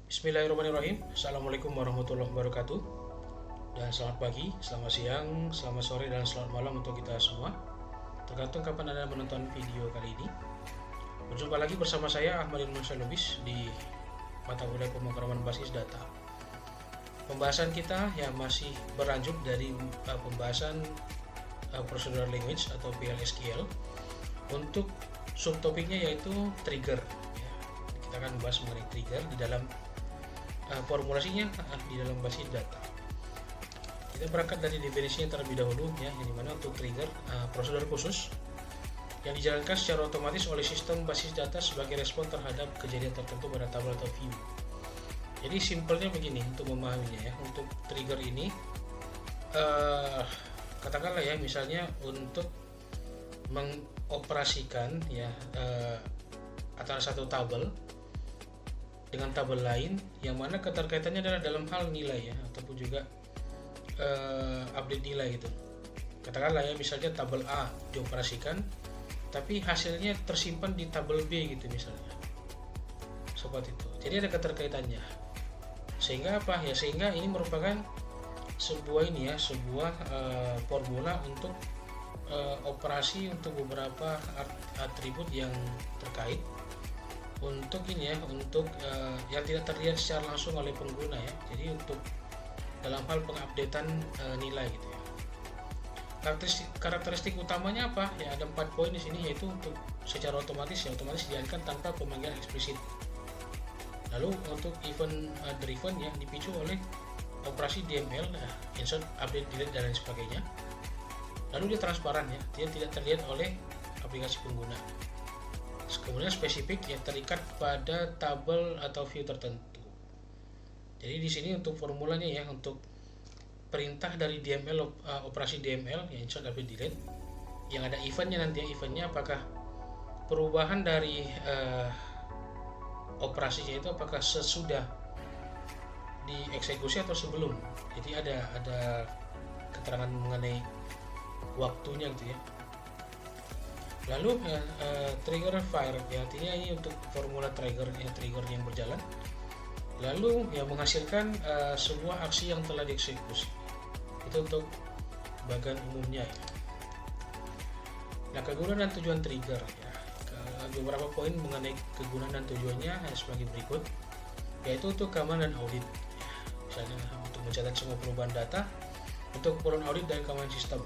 Bismillahirrahmanirrahim. Assalamualaikum warahmatullahi wabarakatuh. Dan selamat pagi, selamat siang, selamat sore, dan selamat malam untuk kita semua. Tergantung kapan Anda menonton video kali ini. Berjumpa lagi bersama saya Ahmad Ilman Lubis di mata kuliah pemrograman basis data. Pembahasan kita yang masih berlanjut dari pembahasan Procedural Language atau PLSQL untuk subtopiknya yaitu trigger. Kita akan membahas mengenai trigger di dalam formulasinya di dalam basis data. Kita berangkat dari definisinya terlebih dahulu ya, yang dimana untuk trigger prosedur khusus yang dijalankan secara otomatis oleh sistem basis data sebagai respon terhadap kejadian tertentu pada tabel atau view. Jadi simpelnya begini untuk memahaminya ya. Untuk trigger ini katakanlah ya, misalnya untuk mengoperasikan ya antara satu tabel dengan tabel lain yang mana keterkaitannya adalah dalam hal nilai ya, ataupun juga update nilai gitu. Katakanlah ya, misalnya tabel A dioperasikan tapi hasilnya tersimpan di tabel B gitu misalnya, seperti itu. Jadi ada keterkaitannya, sehingga apa ya, sehingga ini merupakan sebuah formula untuk operasi untuk beberapa atribut yang terkait untuk yang tidak terlihat secara langsung oleh pengguna ya. Jadi untuk dalam hal pengupdatean nilai gitu ya. Karakteristik utamanya apa ya, ada 4 poin di sini, yaitu untuk secara otomatis dijalankan tanpa pemanggilan eksplisit. Lalu untuk event driven yang dipicu oleh operasi DML, insert, update, delete, dan lain sebagainya. Lalu dia transparan ya, dia tidak terlihat oleh aplikasi pengguna. Kemudian spesifik yang terikat pada tabel atau view tertentu. Jadi di sini untuk formulanya ya, untuk perintah dari DML, operasi DML yang insert, update, delete, yang ada eventnya nanti ya, eventnya apakah perubahan dari operasinya itu apakah sesudah dieksekusi atau sebelum. Jadi ada keterangan mengenai waktunya gitu ya. Lalu trigger fire ya, artinya ini untuk formula trigger yang berjalan. Lalu ya menghasilkan sebuah aksi yang telah dieksekusi. Itu untuk bagian umumnya ya. Nah, kegunaan dan tujuan trigger ya. Beberapa poin mengenai kegunaan dan tujuannya sebagai berikut, yaitu untuk keamanan dan audit ya. Misalnya untuk mencatat semua perubahan data, untuk keperluan audit dan keamanan sistem.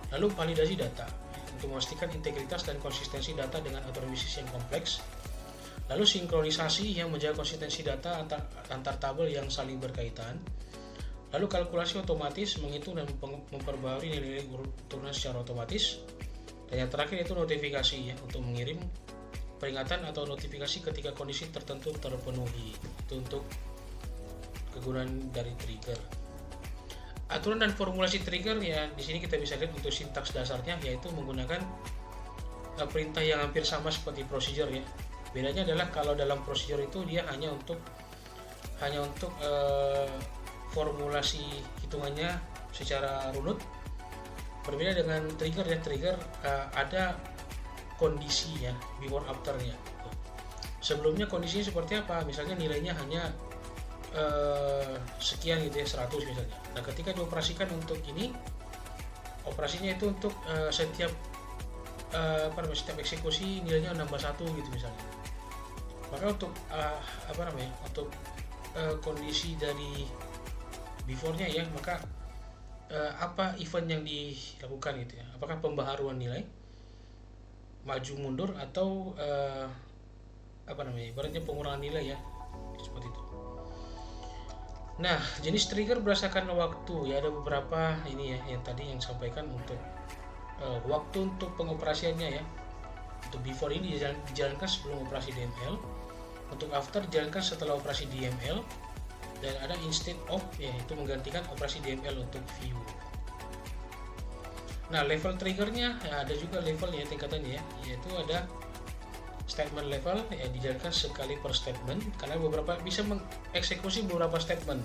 Lalu validasi data untuk memastikan integritas dan konsistensi data dengan autonomous yang kompleks. Lalu sinkronisasi yang menjaga konsistensi data antar tabel yang saling berkaitan. Lalu kalkulasi otomatis menghitung dan memperbarui nilai urutan secara otomatis. Dan yang terakhir itu notifikasi ya, untuk mengirim peringatan atau notifikasi ketika kondisi tertentu terpenuhi. Itu untuk kegunaan dari trigger. Aturan dan formulasi trigger ya, di sini kita bisa lihat untuk sintaks dasarnya, yaitu menggunakan perintah yang hampir sama seperti procedure ya. Bedanya adalah kalau dalam procedure itu dia hanya untuk formulasi hitungannya secara runut. Berbeda dengan trigger ya, trigger ada kondisinya before afternya. Sebelumnya kondisinya seperti apa? Misalnya nilainya hanya sekian gitu ya, 100 misalnya. Nah, ketika dioperasikan untuk ini, operasinya itu untuk setiap eksekusi nilainya nambah 1 gitu misalnya. Maka untuk kondisi dari before-nya ya, maka apa event yang dilakukan gitu ya, apakah pembaharuan nilai, maju mundur, atau ibaratnya pengurangan nilai ya, seperti itu. Nah, jenis trigger berdasarkan waktu ya, ada beberapa ini ya yang tadi yang sampaikan untuk waktu untuk pengoperasiannya ya. Untuk before ini dijalankan sebelum operasi DML, untuk after dijalankan setelah operasi DML, dan ada instead of ya, itu menggantikan operasi DML untuk view. Nah, level triggernya ya, ada juga level ya, tingkatannya ya, yaitu ada statement level ya, dijalankan sekali per statement karena bisa mengeksekusi beberapa statement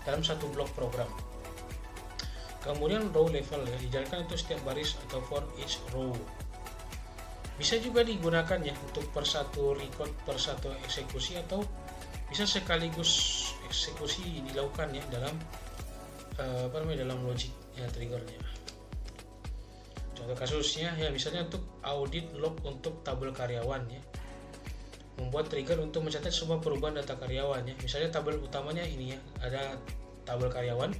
dalam satu blok program. Kemudian row level ya, dijalankan untuk setiap baris atau for each row. Bisa juga digunakan ya untuk per satu record per satu eksekusi atau bisa sekaligus eksekusi dilakukan ya dalam dalam logic ya triggernya. Contoh kasusnya ya misalnya untuk audit log untuk tabel karyawan ya, membuat trigger untuk mencatat semua perubahan data karyawan ya. Misalnya tabel utamanya ini ya, ada tabel karyawan,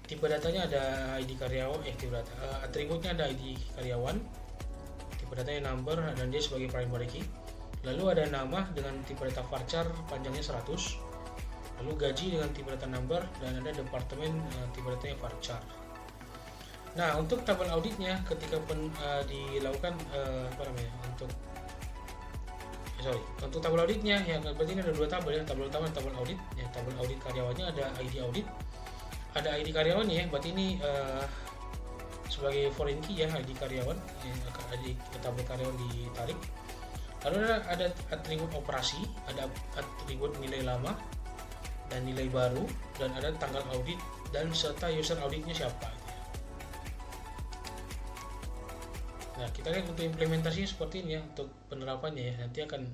tipe datanya ada ID karyawan, tipe data, atributnya ada ID karyawan, tipe datanya number dan dia sebagai primary key. Lalu ada nama dengan tipe data varchar panjangnya 100, lalu gaji dengan tipe data number, dan ada departemen tipe datanya varchar. Nah, untuk tabel auditnya ketika dilakukan untuk tabel auditnya ya, berarti ini ada dua tabel ya, tabel utama dan tabel audit ya. Tabel audit karyawannya ada ID audit, ada ID karyawan ya, berarti ini sebagai foreign key ya, ID karyawan ya, ID tabel karyawan ditarik. Lalu ada atribut operasi, ada atribut nilai lama dan nilai baru, dan ada tanggal audit dan serta user auditnya siapa. Nah, kita lihat untuk implementasinya seperti ini ya, untuk penerapannya ya. Nanti akan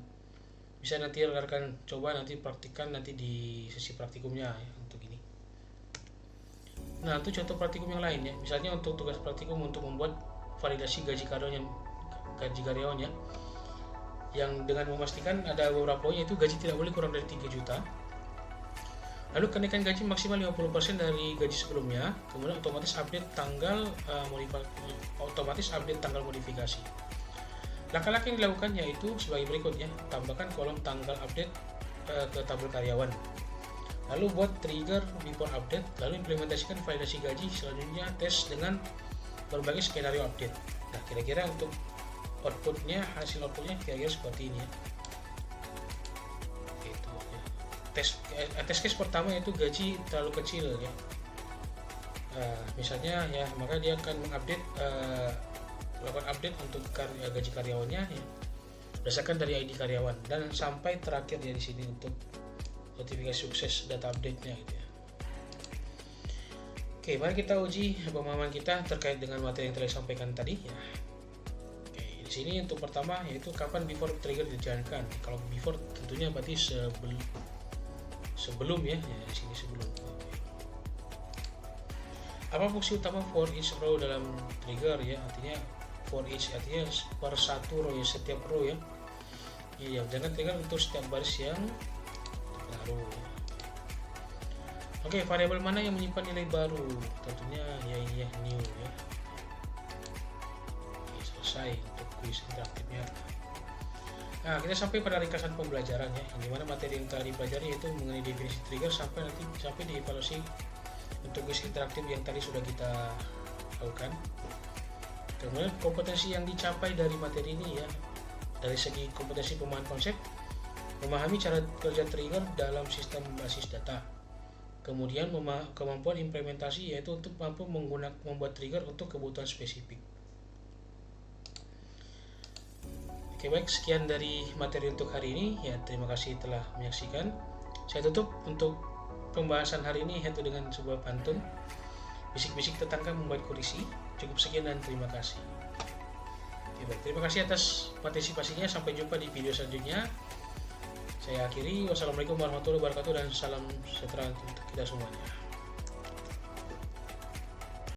bisa nanti rekan-rekan coba nanti praktikkan nanti di sesi praktikumnya ya untuk ini. Nah, untuk contoh praktikum yang lain ya, misalnya untuk tugas praktikum untuk membuat validasi gaji karyawan ya, yang dengan memastikan ada beberapa poin, yaitu gaji tidak boleh kurang dari 3 juta. Lalu kenaikan gaji maksimal 50% dari gaji sebelumnya, kemudian otomatis update tanggal modifikasi. Langkah-langkah yang dilakukan yaitu sebagai berikut ya. Tambahkan kolom tanggal update ke tabel karyawan. Lalu buat trigger before update, lalu implementasikan validasi gaji, selanjutnya tes dengan berbagai skenario update. Nah, kira-kira untuk hasil outputnya kira-kira seperti ini ya. Test case pertama yaitu gaji terlalu kecil ya. Misalnya ya, maka dia akan mengupdate melakukan update untuk gaji karyawannya ya, berdasarkan dari ID karyawan, dan sampai terakhir ya di sini untuk notifikasi sukses data update-nya gitu ya. Oke, mari kita uji pemahaman kita terkait dengan materi yang telah disampaikan tadi ya. Oke, di sini untuk pertama yaitu kapan before trigger dijalankan. Kalau before tentunya berarti sebelum ya, di sini sebelum. Apa fungsi utama for each row dalam trigger ya? Artinya for each artinya per satu row ya, setiap row ya. Iya, jangan trigger untuk setiap baris yang baru. Oke, variabel mana yang menyimpan nilai baru? Tentunya ya ini ya, new ya. Oke, selesai untuk kuis interaktifnya. Nah, kita sampai pada ringkasan pembelajaran ya, yang dimana materi yang telah dipelajari yaitu mengenai definisi trigger sampai dievaluasi untuk kuis interaktif yang tadi sudah kita lakukan. Kemudian kompetensi yang dicapai dari materi ini ya, dari segi kompetensi pemahaman konsep, memahami cara kerja trigger dalam sistem basis data. Kemudian kemampuan implementasi yaitu untuk mampu membuat trigger untuk kebutuhan spesifik. Oke, baik, sekian dari materi untuk hari ini ya. Terima kasih telah menyaksikan. Saya tutup untuk pembahasan hari ini yaitu dengan sebuah pantun. Bisik-bisik tetangga membuat kondisi. Cukup sekian dan terima kasih. Oke, baik, terima kasih atas partisipasinya. Sampai jumpa di video selanjutnya. Saya akhiri. Wassalamualaikum warahmatullahi wabarakatuh dan salam sejahtera untuk kita semuanya.